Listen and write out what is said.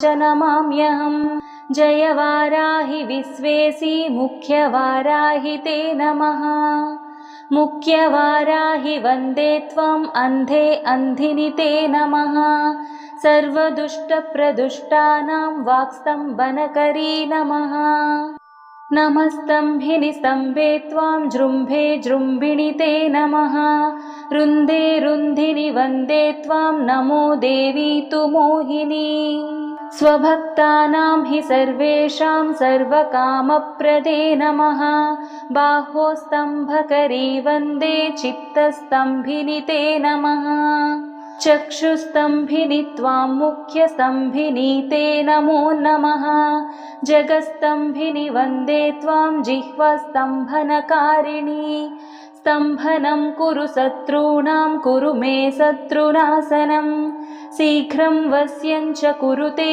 च नमाम्यहम्। जय वाराहि विश्वेसि मुख्यवाराहि ते नमः। मुख्यवाराहि वन्दे त्वम् अन्धे अन्धिनि ते नमः। सर्वदुष्टप्रदुष्टानां वाक्स्तम्भनकरी नमः। नमस्तम्भिनि स्तम्भे त्वां जृम्भे जृम्भिणि ते नमः। रुन्धे रुन्धिनि वन्दे त्वां नमो देवी तु मोहिनी। स्वभक्तानां हि सर्वेषां सर्वकामप्रदे नमः। बाहोस्तम्भकरी वन्दे चित्तस्तम्भिनि ते नमः। चक्षुस्तम्भिनि त्वां मुख्यस्तम्भिनि ते नमो नमः। जगस्तम्भिनि वन्दे त्वां जिह्वास्तम्भनकारिणी। स्तम्भनं कुरु शत्रूणां कुरु मे शत्रुनाशनं। शीघ्रं वश्यं च कुरु ते